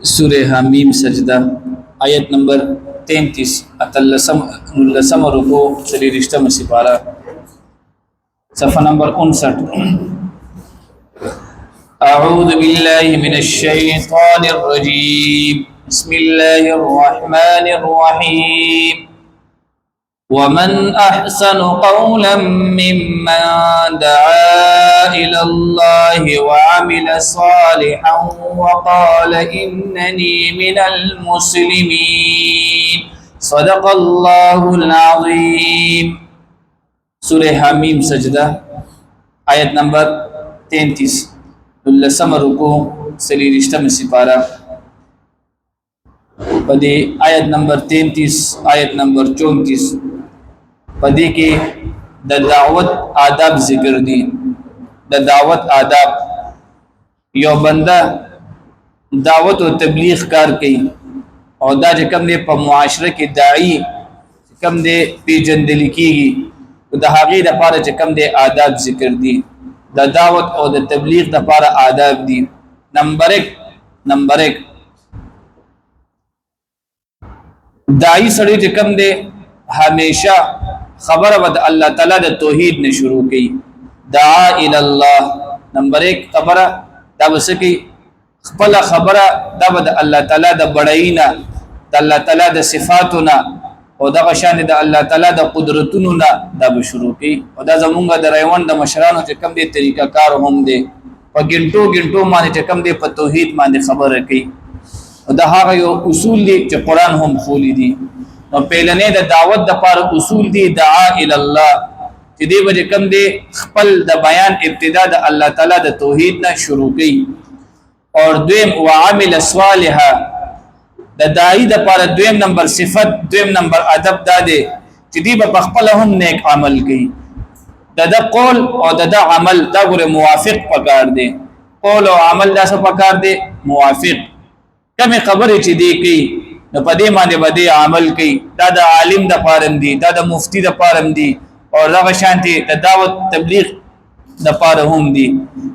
سورہ حمیم سجدہ آیت نمبر 33 اتلسم رکو سلی رشتہ سپارہ صفحہ نمبر 59 اعوذ باللہ من الشیطان الرجیم بسم اللہ الرحمن الرحیم ومن احسن قولا ممن دعا الى الله وعمل صالحا وقال انني من المسلمين صدق الله العظيم سورہ حمیم سجدہ آیت نمبر 33 لسم رکو سلی رشتہ سپارہ پدی آیت نمبر 33 آیت نمبر 34 پدې کې د دعوت آداب ذکر دي د دعوت آداب یو بنده دعوت او تبلیغ کار کوي او دا چې کوم دی په معاشره کې داعی کوم دی پیژندل کیږي د هغې لپاره چې کوم دی آداب ذکر دي د دعوت او د تبلیغ لپاره آداب دي نمبر 1 داعی سړی چې کوم دی همیشه خبر ود الله تعالی د توحید نه شروع کی دعا الی الله نمبر 1 خبره دا وسکی خپل خبره دا ود الله تعالی د بڑاینا د الله تعالی د صفاتنا او د شان د الله تعالی د قدرتونو نه دا به شروع کی او دا زمونږ د ریوان د مشرانو چې کم دي طریقہ کار هم دي په ګنټو باندې چې کم دي په توحید باندې خبره کوي او دا هغه یو اصول دي چې قران هم خولي دي نو پیلنې د دعوت د پر اصول دي دعا الی الله چې دې وجه کم دي خپل د بیان ابتدا د الله تعالی د توحید نه شروع کړي اور دویم وعمل صالحا د داعی د پر دویم نمبر صفت دویم نمبر ادب داده چې دې په خپل هم نیک عمل کوي د قول او د عمل دا ګره موافق پکار دي قول او عمل دا څه پکار دي موافق کمه خبره چې دی کوي نو په دې باندې باندې عمل کوي دا د عالم د پارم دي دا د مفتی د پارم دي او هغه شانتي د دعوت تبلیغ د پاره هم دي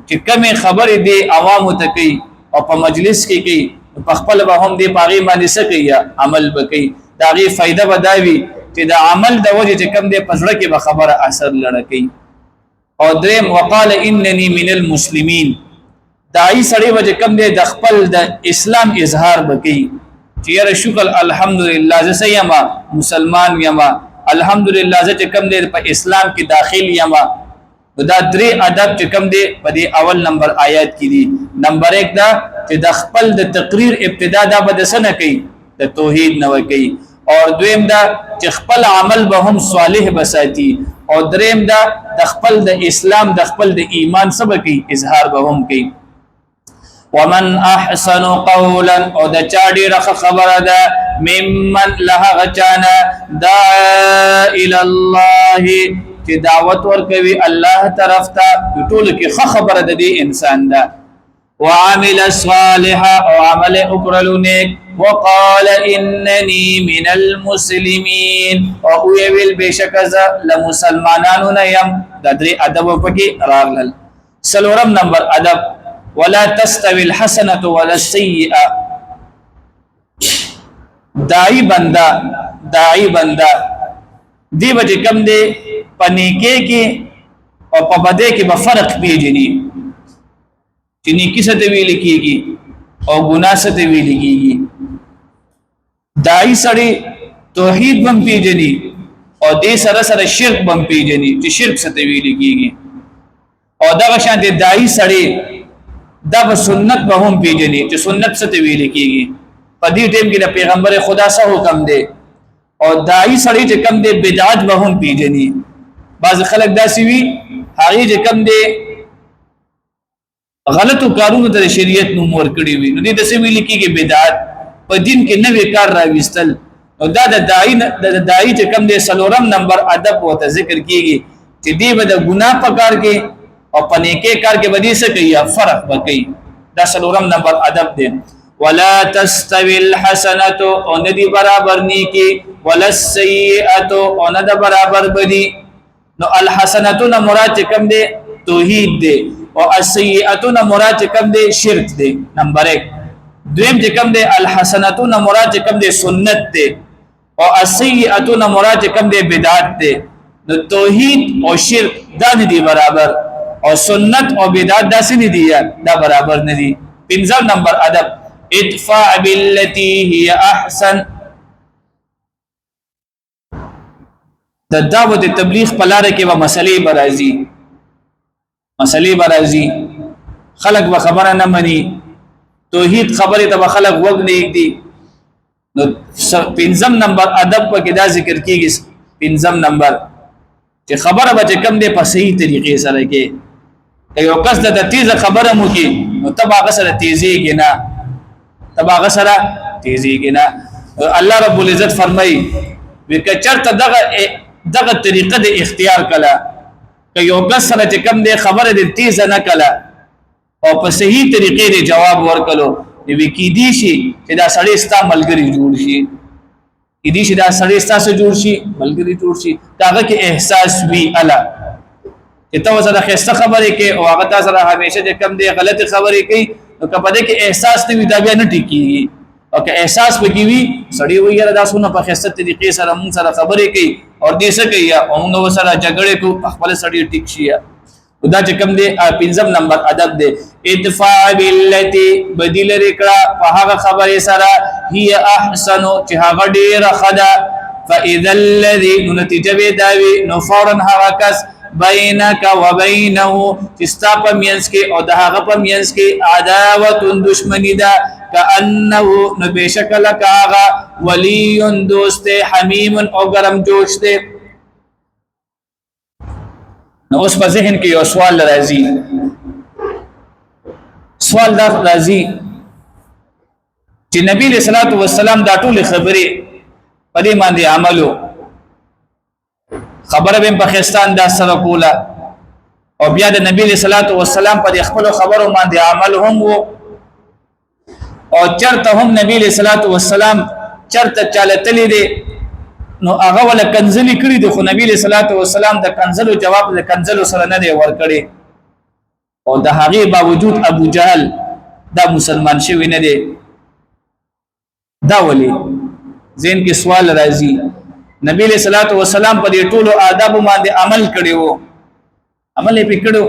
چې کمه خبرې دي عوامو ته کوي او په مجلس کې کوي په خپل به هم دي پاغي باندې سکي عمل وکي دا غي فائدہ بداوي چې د عمل د وجه چې کم دي پزړه کې به خبره اثر لړکي او دریم وقال انني من المسلمين دای سړی وجه کم دي د خپل د اسلام اظهار وکي چې یاره شکر الحمدلله زه سیما مسلمان یما الحمدلله زه کم دی په اسلام کې داخل یما دا درې ادب چې کم دی په دې اول نمبر آیات کې دي نمبر 1 دا چې د خپل د تقریر ابتدا دا بدسنه کوي د توحید نه کوي او دویم دا چې خپل عمل به هم صالح بساتی او دریم دا د خپل د اسلام د خپل د ایمان سبا کوي اظهار به هم کوي ومن احسن قولا او د چا ډیره خبره ده ممن له غچانا دعا الى الله چې دعوت ورکوي الله طرف ته ټول کې خبره ده دی انسان ده وعمل صالحا او عمل اکرلونیک وقال انني من المسلمين او ویل بشک ز لمسلمانانو نه يم د درې ادب پکې راغلل سلورم نمبر ادب ولا تستوي الحسنه ولا السيئه داعی بندا دی وجه کم دی پنیکه کې او په بده کې به فرق پیژني چې نیکی څه ته ویل کیږي او ګناه څه ته ویل کیږي داعی سړی توحید بم پیژني او دې سره سره شرک بم پیژني چې شرک څه ته ویل کیږي او دا شان دی داعی سړی دا به سنت به هم پیژني چې سنت څه ته ویل کیږي په دې ټیم کې د پیغمبر خدا سره حکم دی او داعی سړی چې کم دی بدعت به هم پیژني بعض خلک داسې وي هغه چې کم دی غلطو کارونو ته شریعت نوم ورکړي وي نو دې د څه ویل کیږي بدعت په دین کې نوې کار راوستل او دا د داعی چې کم دی سلورم نمبر ادب او ذکر کیږي چې دی به د ګناه په کار کې او پنیکه کار کې بدی سے کوي فرق وکي دا سلورم نمبر ادب دی ولا تستوي الحسنه او ندی برابر نیکی ولا السيئه او ند برابر بدی نو الحسنه مراد کم دی توحید دی او السیئاتون مراد کم دی شرک دی نمبر 1 دویم چې کوم دی الحسنتون مراد چې کوم دی سنت دی او السیئتون مراد چې کوم دی بدعت دی نو توحید او شرک دا نه دی برابر او سنت او بدعت دا څه نه دی دا برابر نه دی پنځم نمبر ادب ادفع بالتي هي احسن د دعوت تبلیغ په لار کې و مسلې برازي خلق به خبره نه مني توحید خبره ته خلق وګ نه دی نو پنځم نمبر ادب په کې دا ذکر کیږي پنځم نمبر چې خبره به کم دی په صحیح طریقې سره کې یو کس د تیز خبره مو کې نو تبا غسر تیزیږي نه الله رب العزت فرمایي وکچرته دغه طریقه د اختیار کړه که یو کس سره کم دی خبره د تیز نه کړه او په صحیح طریقې دی جواب ورکړو نو کې دي شي چې دا سړی ستا ملګری جوړ شي ملګری جوړ شي داغه کې احساس وی الا چې تاسو سره خسته خبرې کې او هغه تاسو سره همیشه د کم دی غلط خبرې کوي نو کپدې کې احساس نه وي دا بیا نه ټیکيږي او که احساس وکوي سړی وي یاره دا سونه په خسته طریقې سره مون سره خبرې کوي او دې څه کوي او موږ سره جګړې کو خپل سړی ټیک شي دا چې کوم دی پنځم نمبر ادب دی ادفع بالتي بدیل رکړه په هغه خبرې سره هي احسن چې هغه ډیره خدا فاذا الذي نتیجه به داوي نو فورا هغه کس بینک وبینه استا په مینس کې او د هغه په مینس کې عداوت دشمنی ده کانه نو بشکل کاغه ولی دوست حمیم او گرم جوش ده نو اوس په ذهن کې یو سوال راځي چې نبی صلی الله علیه وسلم دا ټول خبرې په دې باندې عملو خبره به په خستان دا سره کوله او بیا د نبی صلی الله علیه وسلم په خپل خبرو باندې عمل هم وو او چرته هم نبی صلی الله علیه وسلم چرته چالتلی دي نو هغه ول کنزلی کړی د خو نبی صلی الله علیه وسلم د کنزلو جواب د کنزلو سره نه دی ورکړي او د هغه باوجود ابو جهل دا مسلمان شوی نه دی دا ولی زین کې سوال راځي نبی صلی الله علیه وسلم په دې ټولو آداب باندې عمل کړو عمل یې پکړو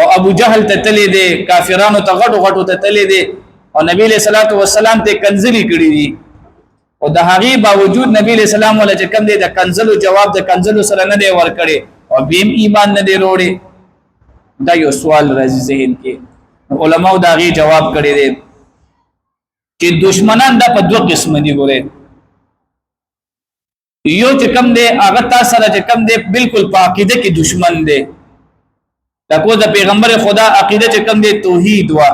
او ابو جهل ته تللی دی کافرانو ته غټو ته تللی دی او نبی صلی الله علیه وسلم ته کنزلی کړی دی او د هغه باوجود نبی علیہ السلام ول چې کوم دی د کنزلو جواب د کنزلو سره نه دی ورکړي او بیم ایمان نه دی وروړي دا یو سوال راځي ذهن کې علماء دا غي جواب کړی دی چې دشمنان د په دوه قسم دي ګوره یو چې کوم دی هغه تاسو سره چې کوم دی بالکل په عقیده کې دشمن دی تاسو د پیغمبر خدا عقیده چې کوم دی توحید وا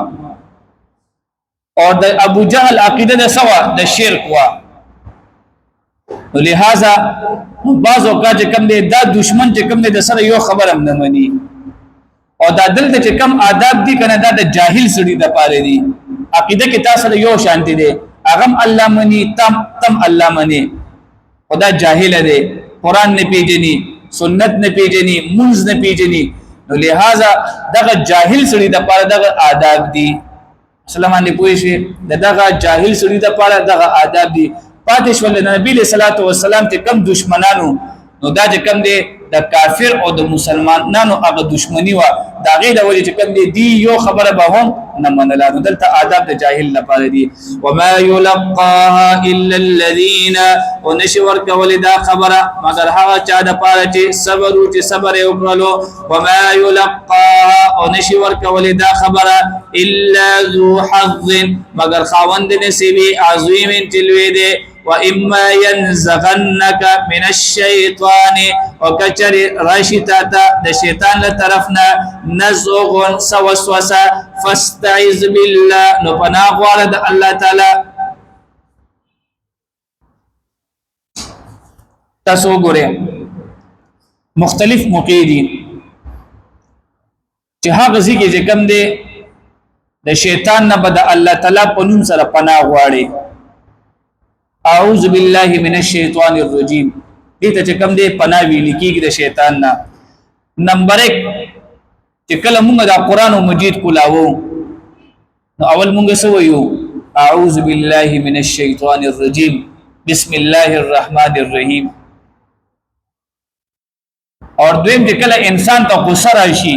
او د ابو جهل عقیده د سوا د شرک وا لہذا بعض اوقات چې کوم دی دا دشمن چې کوم دی د سره یو خبر هم نه مني او دا دلته چې کوم آداب دي کنه دا د جاهل سړي د پاره دي عقیده کې تاسو یو شانتي دي اغم الله مني تم الله مني خدا جاهل دی قران نه پیژني سنت نه پیژني منځ نه پیژني نو لہذا دغه جاهل سړي د پاره دغه آداب دي سلام علیکم پوښي دغه جاهل سړي د پاره دغه آداب دي پاتې شول نبی صلی الله علیه وسلم ته کم دشمنانو نو دا چې کم دي د کافر او د مسلمانانو هغه دشمنی و دا غي د وجه چې کم دي یو خبره به هم نه منل دلته آداب د جاهل لپاره دي وما يلقاها الا الذين ونشور کول دا خبره مگر هغه چا د پاره چې صبر وکړو وما يلقاها ونشور کول دا خبره الا ذو حظ مگر خاوند نصیب عظیم تلوي دي واما ينزغنك من الشيطان وكچر راشتاتا د شیطان له طرفنا نزغ وسوسه فاستعذ بالله نو پناه غواړه د الله تعالی تاسو ګوره مختلف مقیدی چې هغه ځکه چې کم دی د شیطان نه بد الله تعالی په نوم سره پناه غواړي اعوذ بالله من الشیطان الرجیم دې ته کوم دې پناه ویل کیږي د شیطان نه نمبر 1 چې کله موږ د قران مجید کولاو نو اول موږ سو یو اعوذ بالله من الشیطان الرجیم بسم الله الرحمن الرحیم. اور دویم چې کله انسان ته غصه راشي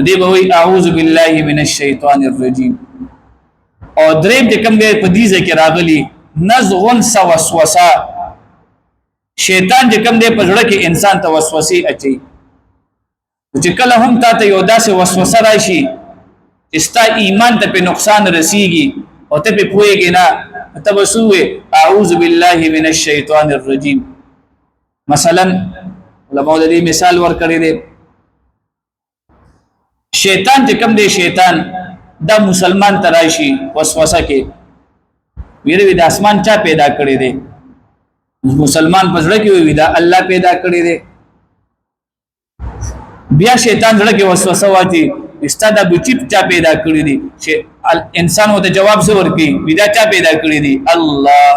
دی به وی اعوذ بالله من الشیطان الرجیم. او دریم چې کوم دی په دې ځکه راغلی نزغن وسوسه، شیطان چې کوم دی په زړه کې انسان ته وسوسه اچي، چې کله هم تا ته یو داسې وسوسه راشي چې ستا ایمان ته په نقصان رسیږي او ته په پوهېږې نه، ته به څه ووایې اعوذ بالله من الشیطان الرجیم. مثلا علماء د دې مثال ورکړی دی، شیطان چې کوم دی شیطان دا مسلمان ته راشي وسوسه کې ویره د اسمان چا پیدا کړی دی؟ مسلمان په زړه کې وي دا الله پیدا کړی دی. بیا شیطان زړه کې وسوسه واچي استاد بچی چا پیدا کړی دی؟ چې انسان وته جواب څه ورکړي ودا چا پیدا کړی دی؟ الله.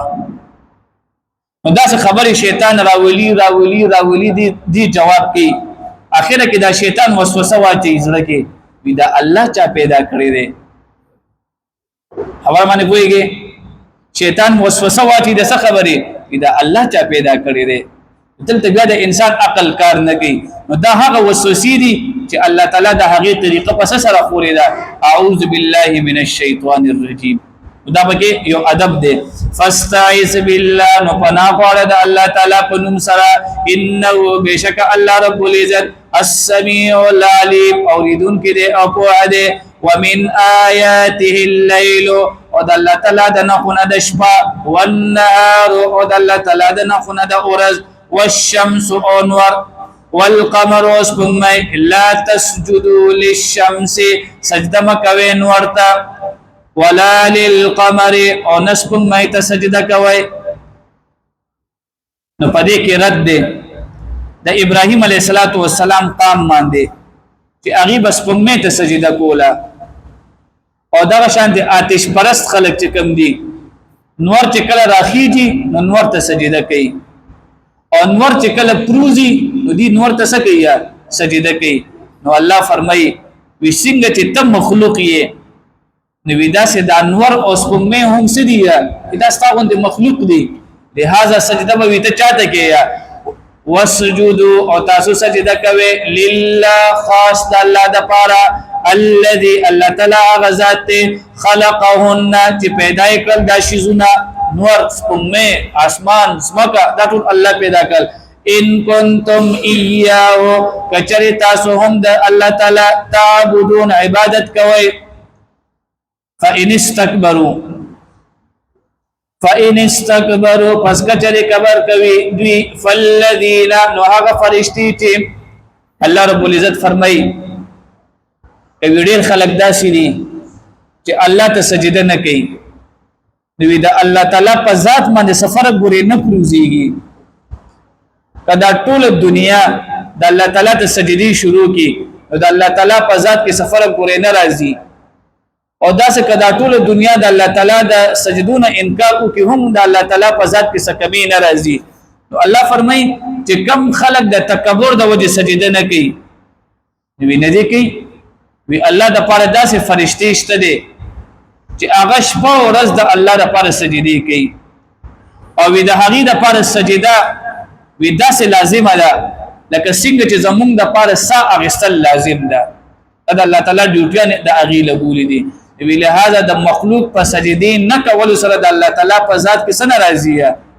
نو دا څه خبره شیطان راولي دی جواب کوي، اخره کې دا شیطان وسوسه واچي زړه کې ودا الله چا پیدا کړی دی. خبر باندې پوهیږي؟ شیطان وسوسه واچي د څه خبره دا الله چا پیدا کړی دی. دلته بیا د انسان عقل کار نه کوي، نو دا هغه وسوسې دي چې الله تعالی د هغه طریقه پس سره خوري دا اعوذ بالله من الشیطان الرجیم. دا بګي یو ادب دی. فاستعذ بالله، نو پناه غواړه د الله تعالی په نوم سره، انه بشک الله رب العزت السمیع العلیم، اوریدونکي دی او پوهه دی. ومن آیاته الليل، او د الله تعالی د نخونه د شپه، والنهار، او د الله تعالی د نخونه د ورځ، والشمس انور، والقمر اسپمای، لا تسجدوا للشمس، سجده مکوي نور ته، ولا للقمر، او نسپمای ته سجده کوي. نو پدې کې رد ده د ابراهيم عليه السلام قام باندې چې هغه بس پمې ته سجده کوله، او دا شان دي آتش پرست خلک چې کم دي نور چې کله راخیږي نو نور ته سجده کوي، او نور چې کله پروزي نو دی نور ته څه کوي سجده کوي. نو الله فرمایي وی څنګه چې تم مخلوق یې نو ودا سي د انور او سپمې هم سدي دا ستاسو د مخلوق دي، لہذا سجده به ته چاته کوي. وسجدوا، او تاسو سجده کوي لله خاص د الله د پاره، الذي الله تعالی غزاد خلقهن چې پیدا کړل دا شیزونه نور سپمې اسمان سمکا دا ټول الله پیدا کړل. ان کنتم ایاه، کچری تاسو هم د الله تعالی تعبدون عبادت کوي. فإن استكبروا پس کچری کبر کوي دوی، فالذین، نو هغه فرشتي چې الله رب العزت فرمایي ډېر خلک داسې دي چې الله ته سجده نه کوي، نو د الله تعالی په ذات باندې سفر ګوري نه پروزيږي. کدا ټول دنیا د الله تعالی ته سجدي شروع کی نو د الله تعالی په ذات کې سفر ګوري نه راځي، او دا څه کدا ټول دنیا د الله تعالی د سجدونه انکار کوي هم د الله تعالی په ذات کې څه کمی نه راځي. نو الله فرمایي چې کم خلق د تکبر د وجه سجده نه کوي، نو نه دي کوي وی الله د پاره داسې فرشتي شته دي چې هغه شپه او ورځ د الله د پاره سجدي کوي، او وی د هغه د پاره سجده وی داسې لازمه ده لکه څنګه چې زمونږ د پاره سا اغستل لازم ده. دا الله تعالی ډیوټیان د هغه لګولې دي، وی لہذا د مخلوق په سجدي نه کول سره د الله تعالی په ذات کې څه ناراضي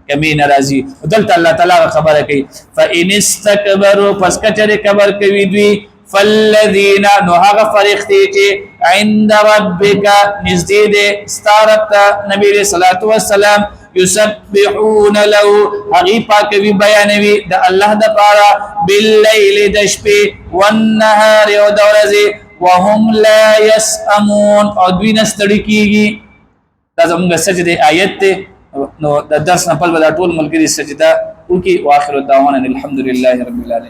کمی ناراضي. دلته الله تعالی خبره کوي فإن استكبروا، پس کچره کبر کوي دوی، فالذین، نو هغه فرښتې چې عند ربک نزدې دي ستارت نبی علیہ الصلوۃ والسلام، یسبحون له، هغه پاکوي بیانوي د الله د پاره، باللیل د شپې، والنهار او د ورځې، وهم لا يسأمون، او دوی نه ستړي کیږي. دا زموږ سجده آیت ته، نو د درس نه پل به ټول ملګری سجده وکي. واخر الدعوانا الحمد لله رب العالمین.